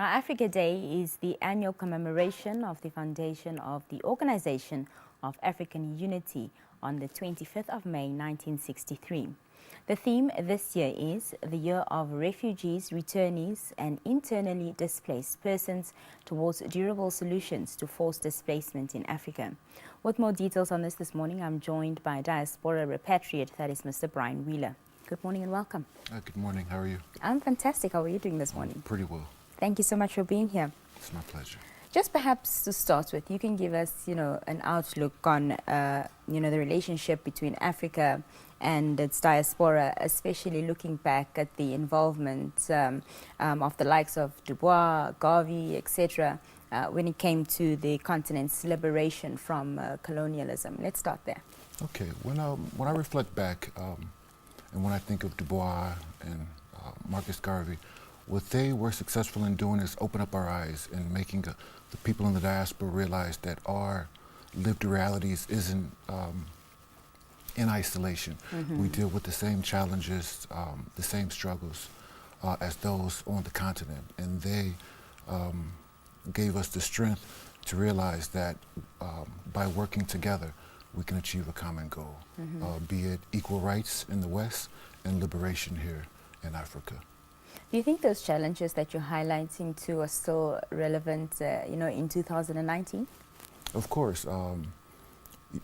Now, Africa Day is the annual commemoration of the foundation of the Organization of African Unity on the 25th of May 1963. The theme this year is the Year of Refugees, Returnees and Internally Displaced Persons towards durable solutions to forced displacement in Africa. With more details on this morning, I'm joined by Diaspora repatriate, that is Mr. Brian Wheeler. Good morning and welcome. Good morning. How are you? I'm fantastic. How are you doing this morning? Pretty well. Thank you so much for being here. It's my pleasure. Just perhaps to start with, you can give us, an outlook on, the relationship between Africa and its diaspora, especially looking back at the involvement of the likes of Du Bois, Garvey, etc., when it came to the continent's liberation from colonialism. Let's start there. Okay. When I reflect back and when I think of Du Bois and Marcus Garvey, what they were successful in doing is open up our eyes and making the people in the diaspora realize that our lived realities isn't in isolation. We deal with the same challenges, the same struggles as those on the continent. And they gave us the strength to realize that by working together, we can achieve a common goal, be it equal rights in the West and liberation here in Africa. Do you think those challenges that you're highlighting to are still relevant, in 2019? Of course.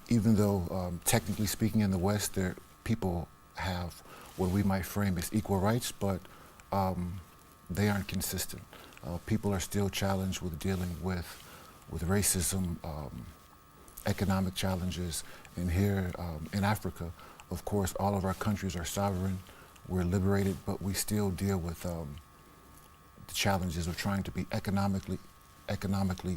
Even though, technically speaking, in the West, people have what we might frame as equal rights, but they aren't consistent. People are still challenged with dealing with racism, economic challenges, and here in Africa, of course, all of our countries are sovereign. We're liberated, but we still deal with the challenges of trying to be economically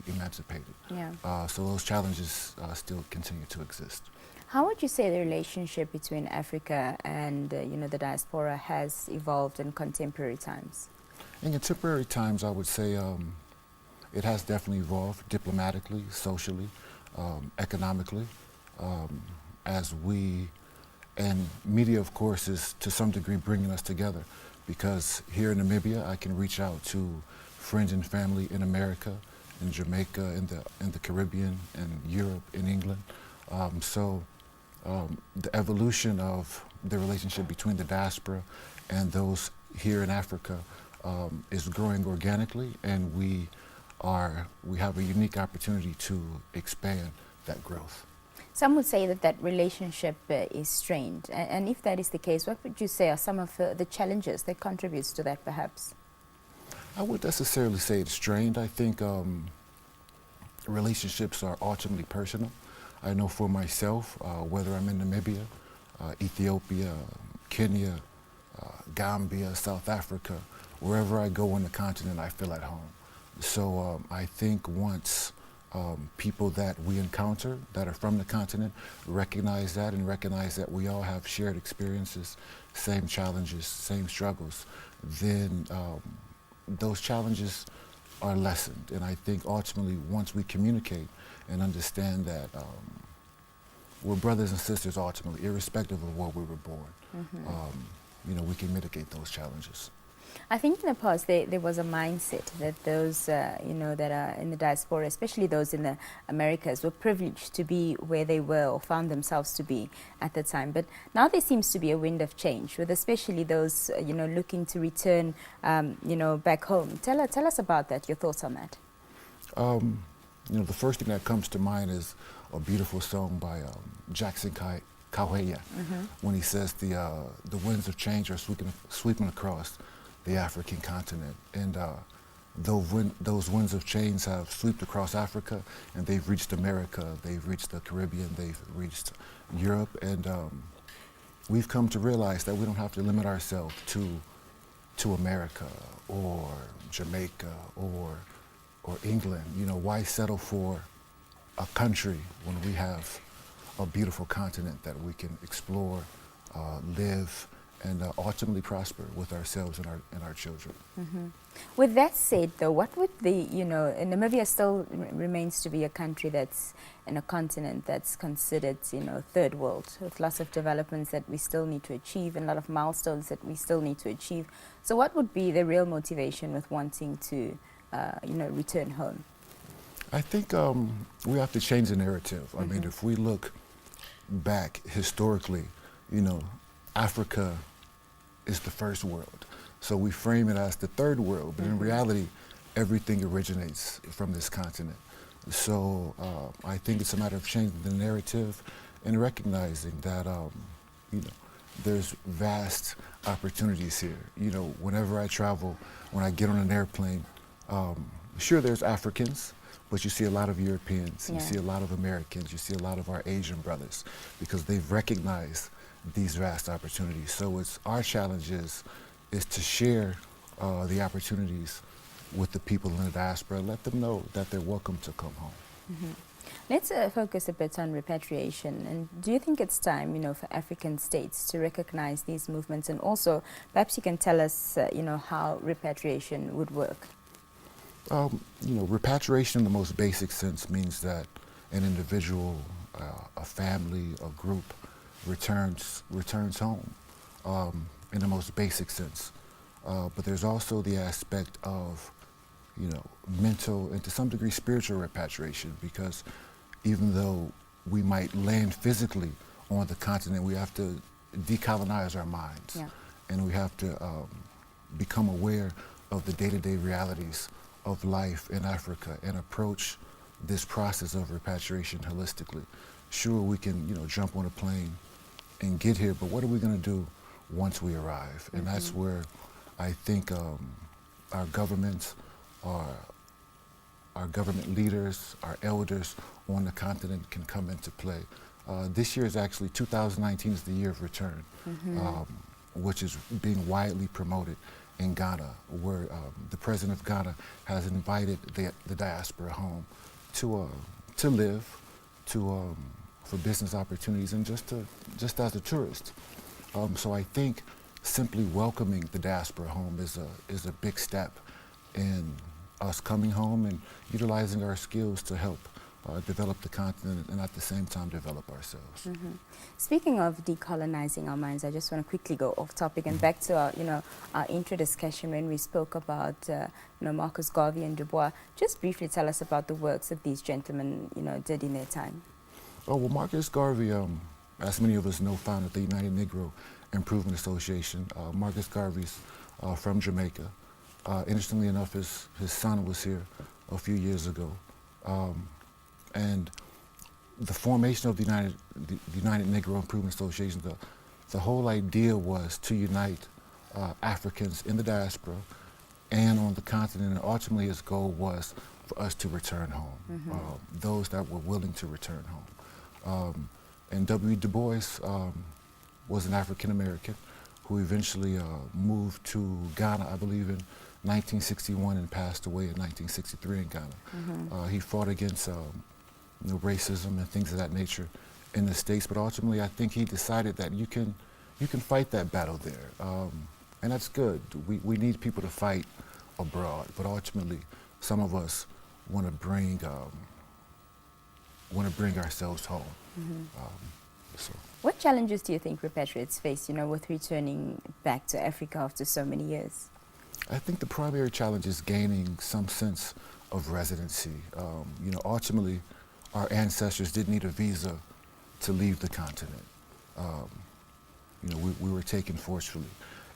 emancipated. Yeah. So those challenges still continue to exist. How would you say the relationship between Africa and the diaspora has evolved in contemporary times? In contemporary times, I would say it has definitely evolved diplomatically, socially, economically, and media, of course, is to some degree bringing us together, because here in Namibia, I can reach out to friends and family in America, in Jamaica, in the Caribbean, in Europe, in England. So the evolution of the relationship between the diaspora and those here in Africa is growing organically, and we have a unique opportunity to expand that growth. Some would say that relationship is strained. And if that is the case, what would you say are some of the challenges that contributes to that, perhaps? I wouldn't necessarily say it's strained. I think relationships are ultimately personal. I know for myself, whether I'm in Namibia, Ethiopia, Kenya, Gambia, South Africa, wherever I go on the continent, I feel at home. So I think once people that we encounter that are from the continent recognize that and recognize that we all have shared experiences, same challenges, same struggles, then those challenges are lessened. And I think ultimately once we communicate and understand that we're brothers and sisters ultimately, irrespective of where we were born, we can mitigate those challenges. I think in the past there was a mindset that those, that are in the diaspora, especially those in the Americas, were privileged to be where they were or found themselves to be at the time. But now there seems to be a wind of change, with especially those, looking to return, back home. Tell us about that, your thoughts on that. The first thing that comes to mind is a beautiful song by Jackson Kaweya, when he says the winds of change are sweeping across the African continent, and those winds of change have swept across Africa, and they've reached America, they've reached the Caribbean, they've reached Europe, and we've come to realize that we don't have to limit ourselves to America or Jamaica or England. Why settle for a country when we have a beautiful continent that we can explore, live, and ultimately prosper with ourselves and our children. With that said, though, what would Namibia still remains to be a country that's in a continent that's considered, third world, with lots of developments that we still need to achieve and a lot of milestones that we still need to achieve. So what would be the real motivation with wanting to return home? I think we have to change the narrative. I mean, if we look back historically, Africa is the first world. So we frame it as the third world, but in reality, everything originates from this continent. So I think it's a matter of changing the narrative and recognizing that, there's vast opportunities here. Whenever I travel, when I get on an airplane, sure, there's Africans, but you see a lot of Europeans, you see a lot of Americans, you see a lot of our Asian brothers, because they've recognized these vast opportunities. So it's our challenge is to share the opportunities with the people in the diaspora, let them know that they're welcome to come home. Let's focus a bit on repatriation. And do you think it's time, for African states to recognize these movements? And also, perhaps you can tell us, how repatriation would work. Repatriation in the most basic sense means that an individual, a family, a group returns home in the most basic sense. But there's also the aspect of, mental and to some degree spiritual repatriation, because even though we might land physically on the continent, we have to decolonize our minds. And we have to become aware of the day-to-day realities of life in Africa and approach this process of repatriation holistically. Sure, we can, jump on a plane and get here, but what are we going to do once we arrive? And that's where I think our governments, our government leaders, our elders on the continent can come into play. This year is actually 2019 is the year of return, which is being widely promoted in Ghana, where the president of Ghana has invited the diaspora home to live, for business opportunities, and just as a tourist. So I think simply welcoming the diaspora home is a big step in us coming home and utilizing our skills to help develop the continent and at the same time develop ourselves. Speaking of decolonizing our minds, I just want to quickly go off topic and back to our intro discussion when we spoke about Marcus Garvey and Du Bois. Just briefly tell us about the works that these gentlemen did in their time. Oh, well, Marcus Garvey, as many of us know, founded the United Negro Improvement Association. Marcus Garvey's from Jamaica. Interestingly enough, his son was here a few years ago. And the formation of the United Negro Improvement Association, the whole idea was to unite Africans in the diaspora and on the continent, and ultimately his goal was for us to return home, those that were willing to return home. And W. Du Bois was an African American who eventually moved to Ghana, I believe in 1961, and passed away in 1963 in Ghana. He fought against racism and things of that nature in the States, but ultimately I think he decided that you can fight that battle there, and that's good. We need people to fight abroad, but ultimately some of us want to bring ourselves home. So. What challenges do you think repatriates face, with returning back to Africa after so many years? I think the primary challenge is gaining some sense of residency. Ultimately, our ancestors didn't need a visa to leave the continent. We were taken forcefully,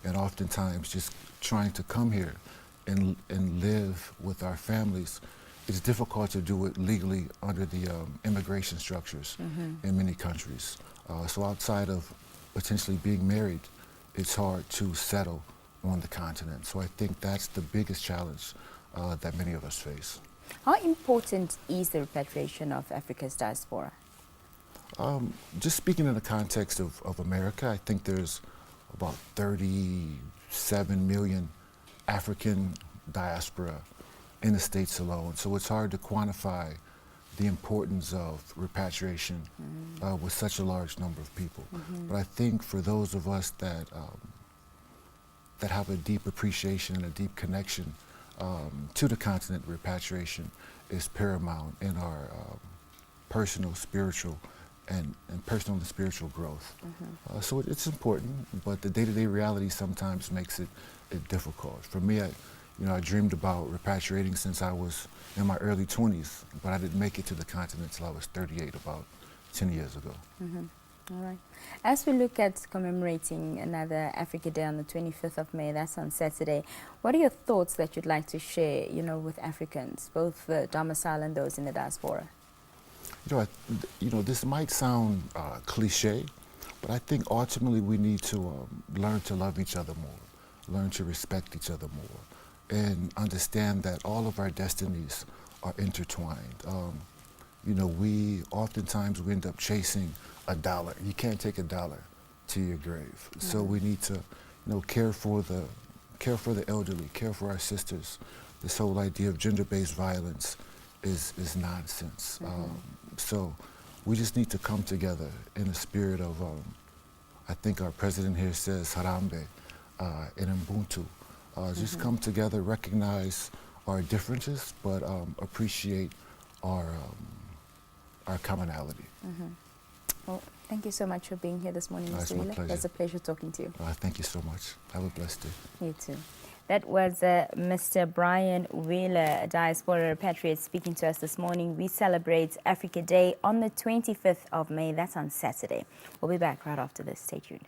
and oftentimes just trying to come here and live with our families, it's difficult to do it legally under the immigration structures in many countries. So outside of potentially being married, it's hard to settle on the continent. So I think that's the biggest challenge that many of us face. How important is the repatriation of Africa's diaspora? Just speaking in the context of America, I think there's about 37 million African diaspora in the States alone. So it's hard to quantify the importance of repatriation with such a large number of people. But I think for those of us that have a deep appreciation and a deep connection to the continent, repatriation is paramount in our personal, spiritual, and personal and spiritual growth. So it's important, but the day-to-day reality sometimes makes it difficult. For me, You know, I dreamed about repatriating since I was in my early 20s, but I didn't make it to the continent until I was 38, about 10 years ago. All right. As we look at commemorating another Africa Day on the 25th of May, that's on Saturday, what are your thoughts that you'd like to share, with Africans, both the domicile and those in the diaspora? This might sound cliche, but I think ultimately we need to learn to love each other more, learn to respect each other more, and understand that all of our destinies are intertwined. We oftentimes end up chasing a dollar. You can't take a dollar to your grave. So we need to, care for the elderly, care for our sisters. This whole idea of gender-based violence is nonsense. So we just need to come together in a spirit of, I think our president here says Harambe and Ubuntu. Just come together, recognize our differences, but appreciate our commonality. Well, thank you so much for being here this morning, Mr. It's my Wheeler. pleasure. It was a pleasure talking to you. Thank you so much. Have a blessed day. You too. That was Mr. Brian Wheeler, a diaspora repatriate, speaking to us this morning. We celebrate Africa Day on the 25th of May. That's on Saturday. We'll be back right after this. Stay tuned.